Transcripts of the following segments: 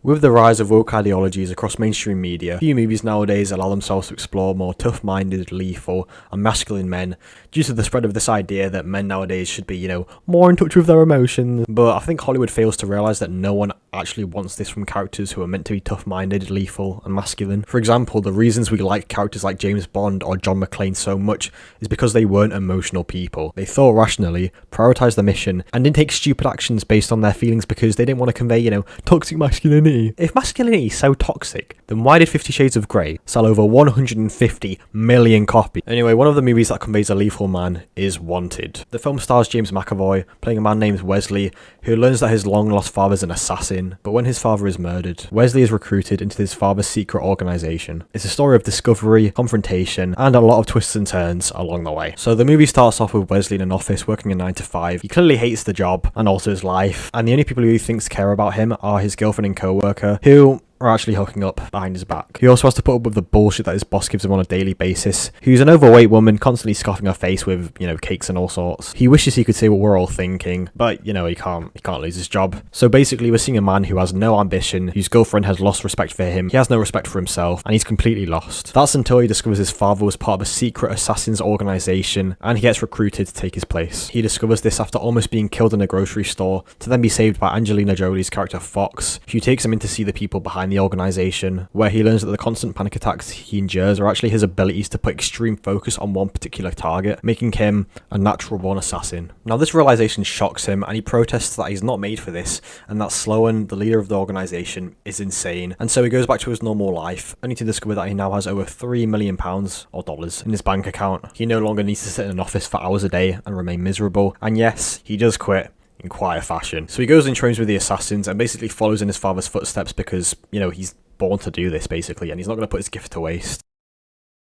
With the rise of woke ideologies across mainstream media, few movies nowadays allow themselves to explore more tough-minded, lethal, and masculine men due to the spread of this idea that men nowadays should be, more in touch with their emotions. But I think Hollywood fails to realise that no one actually wants this from characters who are meant to be tough-minded, lethal, and masculine. For example, the reasons we like characters like James Bond or John McClane so much is because they weren't emotional people. They thought rationally, prioritised the mission, and didn't take stupid actions based on their feelings because they didn't want to convey, toxic masculinity. If masculinity is so toxic, then why did 50 Shades of Grey sell over 150 million copies? Anyway, one of the movies that conveys a lethal man is Wanted. The film stars James McAvoy playing a man named Wesley who learns that his long-lost father is an assassin, but when his father is murdered, Wesley is recruited into his father's secret organisation. It's a story of discovery, confrontation, and a lot of twists and turns along the way. So the movie starts off with Wesley in an office working a 9 to 5. He clearly hates the job and also his life, and the only people who he thinks care about him are his girlfriend and co-worker, who are actually hooking up behind his back. He also has to put up with the bullshit that his boss gives him on a daily basis, who's an overweight woman constantly scoffing her face with, cakes and all sorts. He wishes he could say what we're all thinking, but, he can't lose his job. So basically, we're seeing a man who has no ambition, whose girlfriend has lost respect for him, he has no respect for himself, and he's completely lost. That's until he discovers his father was part of a secret assassin's organisation, and he gets recruited to take his place. He discovers this after almost being killed in a grocery store, to then be saved by Angelina Jolie's character Fox, who takes him in to see the people behind the organisation, where he learns that the constant panic attacks he endures are actually his abilities to put extreme focus on one particular target, making him a natural-born assassin. Now this realisation shocks him, and he protests that he's not made for this, and that Sloan, the leader of the organisation, is insane, and so he goes back to his normal life, only to discover that he now has over £3 million, or dollars, in his bank account. He no longer needs to sit in an office for hours a day and remain miserable, and yes, he does quit in quite a fashion. So he goes and trains with the assassins and basically follows in his father's footsteps because, he's born to do this basically, and he's not going to put his gift to waste.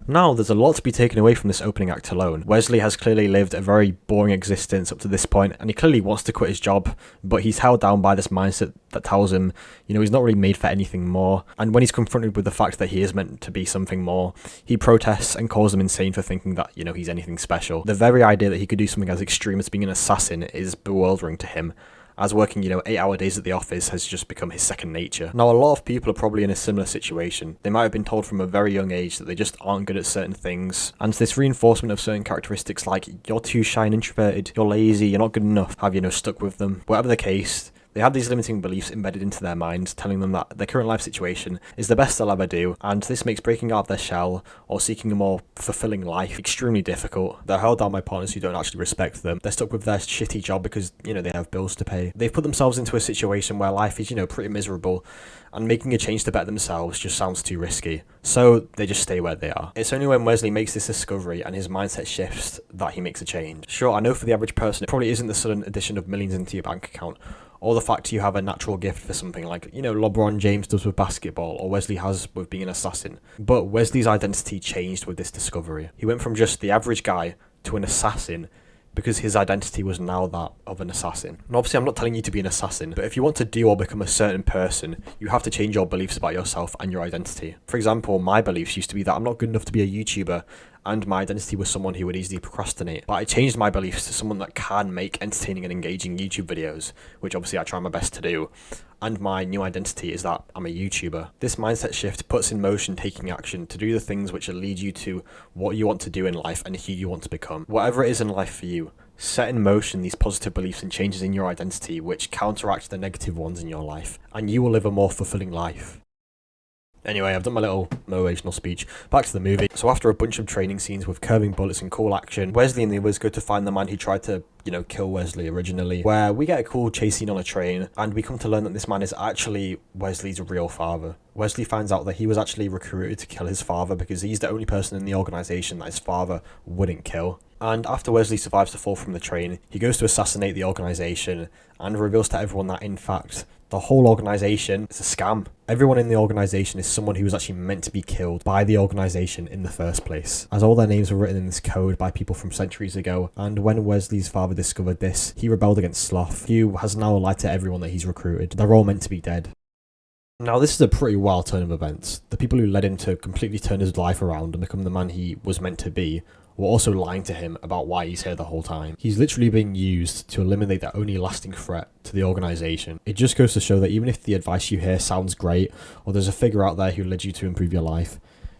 Now, there's a lot to be taken away from this opening act alone. Wesley has clearly lived a very boring existence up to this point, and he clearly wants to quit his job, but he's held down by this mindset that tells him, he's not really made for anything more. And when he's confronted with the fact that he is meant to be something more, he protests and calls him insane for thinking that, he's anything special. The very idea that he could do something as extreme as being an assassin is bewildering to him, as working, 8-hour days at the office has just become his second nature. Now, a lot of people are probably in a similar situation. They might have been told from a very young age that they just aren't good at certain things, and this reinforcement of certain characteristics like, you're too shy and introverted, you're lazy, you're not good enough, have, stuck with them. Whatever the case, they have these limiting beliefs embedded into their minds, telling them that their current life situation is the best they'll ever do, and this makes breaking out of their shell or seeking a more fulfilling life extremely difficult. They're held down by partners who don't actually respect them. They're stuck with their shitty job because, they have bills to pay. They've put themselves into a situation where life is, pretty miserable, and making a change to better themselves just sounds too risky. So they just stay where they are. It's only when Wesley makes this discovery and his mindset shifts that he makes a change. Sure, I know for the average person it probably isn't the sudden addition of millions into your bank account, or the fact you have a natural gift for something like, LeBron James does with basketball, or Wesley has with being an assassin. But Wesley's identity changed with this discovery. He went from just the average guy to an assassin because his identity was now that of an assassin. And obviously I'm not telling you to be an assassin, but if you want to do or become a certain person, you have to change your beliefs about yourself and your identity. For example, my beliefs used to be that I'm not good enough to be a YouTuber, and my identity was someone who would easily procrastinate. But I changed my beliefs to someone that can make entertaining and engaging YouTube videos, which obviously I try my best to do. And my new identity is that I'm a YouTuber. This mindset shift puts in motion taking action to do the things which will lead you to what you want to do in life and who you want to become. Whatever it is in life for you, set in motion these positive beliefs and changes in your identity which counteract the negative ones in your life, and you will live a more fulfilling life. Anyway, I've done my little motivational speech. Back to the movie. So after a bunch of training scenes with curving bullets and cool action, Wesley and the others go to find the man who tried to, kill Wesley originally, where we get a cool chase scene on a train, and we come to learn that this man is actually Wesley's real father. Wesley finds out that he was actually recruited to kill his father because he's the only person in the organisation that his father wouldn't kill. And after Wesley survives the fall from the train, he goes to assassinate the organisation and reveals to everyone that, in fact, the whole organisation is a scam. Everyone in the organisation is someone who was actually meant to be killed by the organisation in the first place, as all their names were written in this code by people from centuries ago. And when Wesley's father discovered this, he rebelled against Sloth, who has now lied to everyone that he's recruited. They're all meant to be dead. Now, this is a pretty wild turn of events. The people who led him to completely turn his life around and become the man he was meant to be were also lying to him about why he's here the whole time. He's literally being used to eliminate the only lasting threat to the organisation. It just goes to show that even if the advice you hear sounds great, or there's a figure out there who led you to improve your life,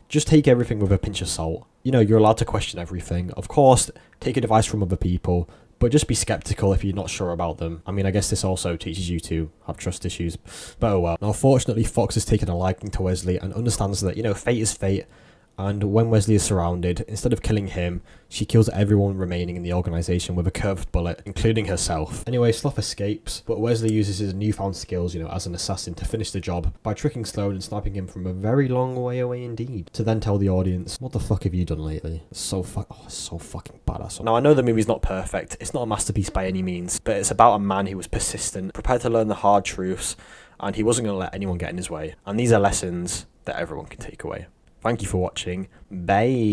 just take everything with a pinch of salt. You know, you're allowed to question everything. Of course, take advice from other people, but just be skeptical if you're not sure about them. I mean, I guess this also teaches you to have trust issues, but oh well. Now, fortunately, Fox has taken a liking to Wesley and understands that, you know, fate is fate, and when Wesley is surrounded, instead of killing him, she kills everyone remaining in the organisation with a curved bullet, including herself. Anyway, Sloth escapes, but Wesley uses his newfound skills, you know, as an assassin to finish the job by tricking Sloan and sniping him from a very long way away indeed, to then tell the audience, what the fuck have you done lately? It's so fucking badass. Now, I know the movie's not perfect, it's not a masterpiece by any means, but it's about a man who was persistent, prepared to learn the hard truths, and he wasn't going to let anyone get in his way. And these are lessons that everyone can take away. Thank you for watching. Bye.